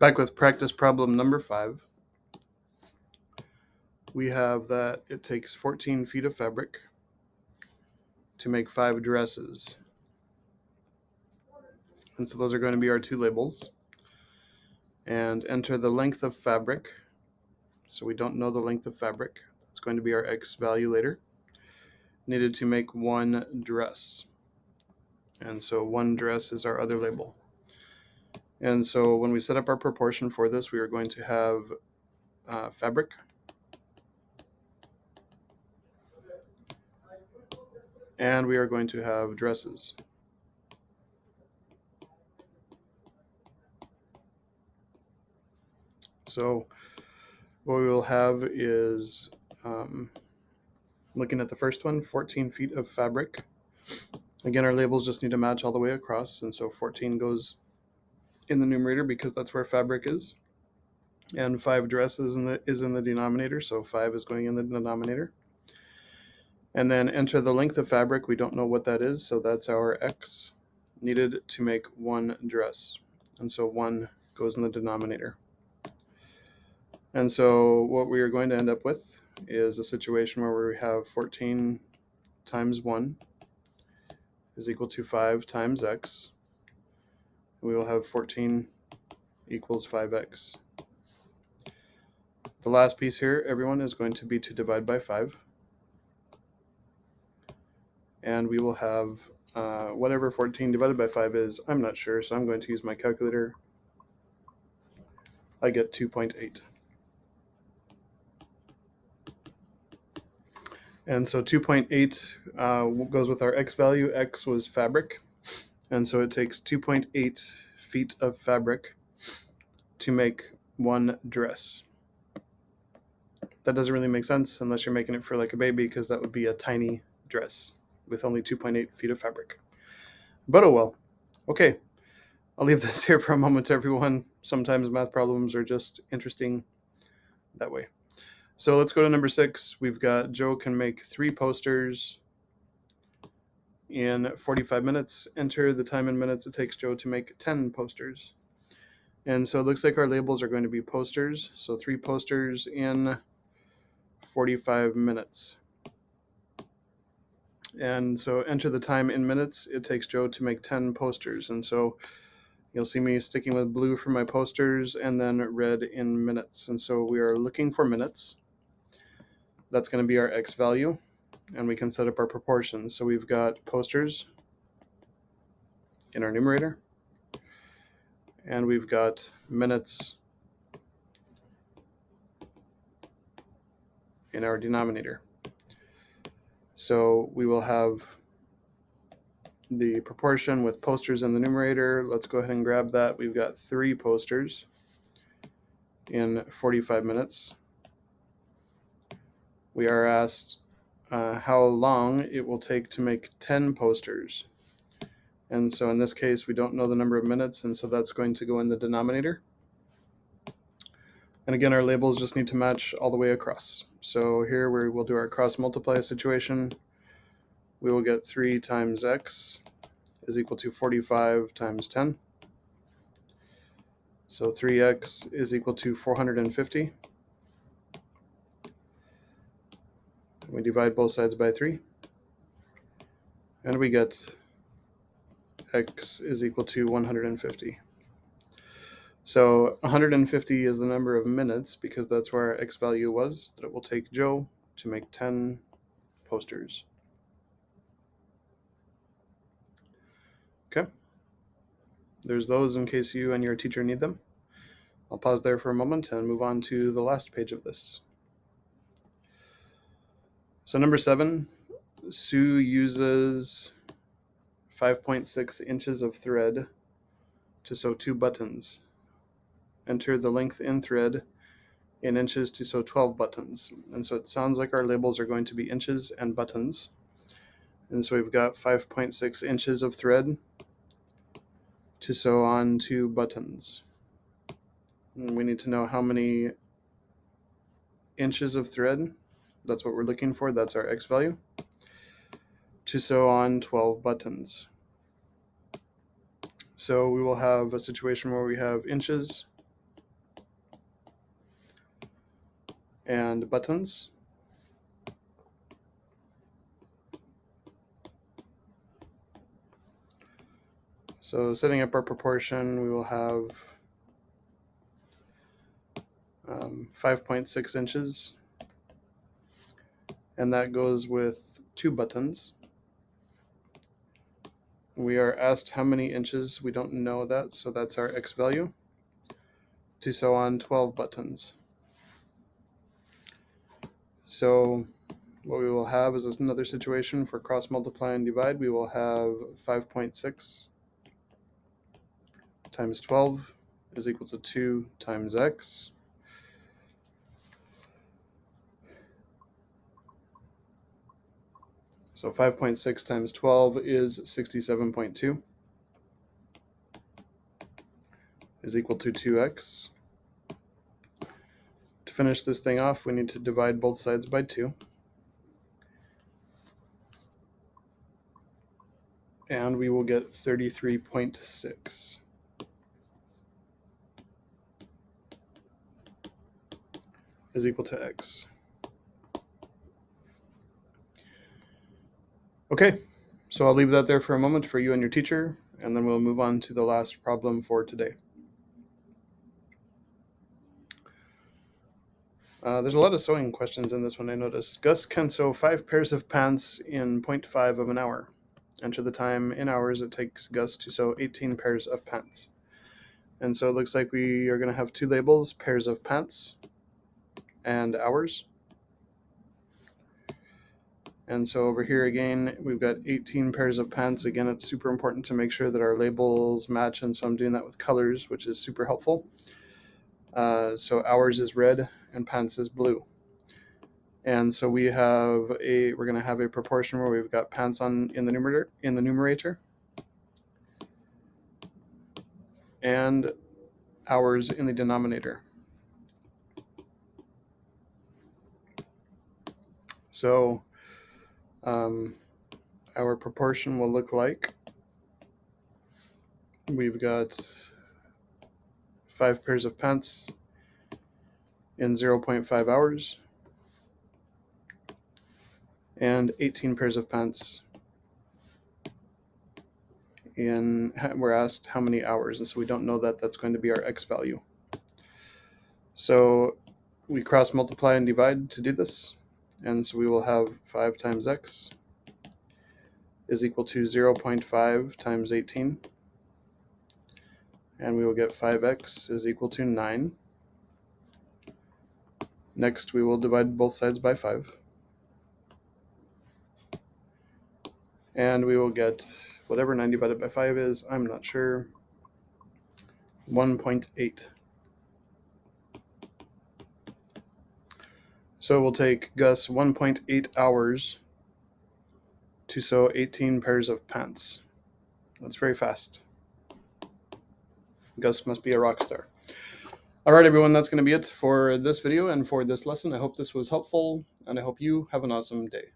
Back with practice problem number 5. We have that it takes 14 feet of fabric to make 5 dresses. And so those are going to be our 2 labels. And enter the length of fabric. So we don't know the length of fabric. That's going to be our X value later. Needed to make 1 dress. And so 1 dress is our other label. And so when we set up our proportion for this, we are going to have fabric. And we are going to have dresses. So what we will have is, looking at the first one, 14 feet of fabric. Again, our labels just need to match all the way across, and so 14 goes in the numerator because that's where fabric is. And 5 dresses is in the denominator, so 5 is going in the denominator. And then enter the length of fabric. We don't know what that is, so that's our X needed to make 1 dress. And so 1 goes in the denominator. And so what we are going to end up with is a situation where we have 14 times 1 is equal to 5 times x. And we will have 14 equals 5x. The last piece here, everyone, is going to be to divide by 5. And we will have whatever 14 divided by 5 is, I'm not sure, so I'm going to use my calculator. I get 2.8. And so 2.8 goes with our x value. X was fabric. And so it takes 2.8 feet of fabric to make 1 dress. That doesn't really make sense unless you're making it for like a baby, because that would be a tiny dress with only 2.8 feet of fabric. But oh well. Okay, I'll leave this here for a moment, everyone. Sometimes math problems are just interesting that way. So let's go to number 6. We've got Joe can make 3 posters in 45 minutes. Enter the time in minutes it takes Joe to make 10 posters. And so it looks like our labels are going to be posters. So 3 posters in 45 minutes. And so enter the time in minutes it takes Joe to make 10 posters. And so you'll see me sticking with blue for my posters and then red in minutes. And so we are looking for minutes. That's going to be our X value. And we can set up our proportions. So we've got posters in our numerator. And we've got minutes in our denominator. So we will have the proportion with posters in the numerator. Let's go ahead and grab that. We've got 3 posters in 45 minutes. We are asked how long it will take to make 10 posters. And so in this case, we don't know the number of minutes, and so that's going to go in the denominator. And again, our labels just need to match all the way across. So here we will do our cross multiply situation. We will get 3 times x is equal to 45 times 10. So 3x is equal to 450. We divide both sides by 3. And we get x is equal to 150. So 150 is the number of minutes because that's where our x value was, that it will take Joe to make 10 posters. Okay. There's those in case you and your teacher need them. I'll pause there for a moment and move on to the last page of this. So number 7, Sue uses 5.6 inches of thread to sew 2 buttons. Enter the length in thread in inches to sew 12 buttons. And so it sounds like our labels are going to be inches and buttons. And so we've got 5.6 inches of thread to sew on 2 buttons. And we need to know how many inches of thread. That's what we're looking for. That's our X value. To sew on 12 buttons. So we will have a situation where we have inches and buttons. So setting up our proportion, we will have 5.6 inches, and that goes with 2 buttons. We are asked how many inches. We don't know that, so that's our X value. To sew on 12 buttons. So what we will have is another situation for cross multiply and divide. We will have 5.6 times 12 is equal to 2 times X. So 5.6 times 12 is 67.2 is equal to 2x. To finish this thing off, we need to divide both sides by 2. And we will get 33.6 is equal to x. Okay, so I'll leave that there for a moment for you and your teacher, and then we'll move on to the last problem for today. There's a lot of sewing questions in this one, I noticed. Gus can sew 5 pairs of pants in 0.5 of an hour. Enter the time in hours it takes Gus to sew 18 pairs of pants. And so it looks like we are going to have 2 labels, pairs of pants and hours. And so over here again, we've got 18 pairs of pants. Again, it's super important to make sure that our labels match, and so I'm doing that with colors, which is super helpful. So hours is red and pants is blue. And so we're going to have a proportion where we've got pants in the numerator, and hours in the denominator. So our proportion will look like we've got 5 pairs of pants in 0.5 hours and 18 pairs of pants we're asked how many hours, and so we don't know that. That's going to be our X value. So we cross multiply and divide to do this, and so we will have 5 times X is equal to 0.5 times 18, and we will get 5x is equal to 9. Next, we will divide both sides by 5. And we will get whatever 9 divided by 5 is, I'm not sure, 1.8. So it will take Gus 1.8 hours to sew 18 pairs of pants. That's very fast. Gus must be a rock star. All right, everyone, that's going to be it for this video and for this lesson. I hope this was helpful, and I hope you have an awesome day.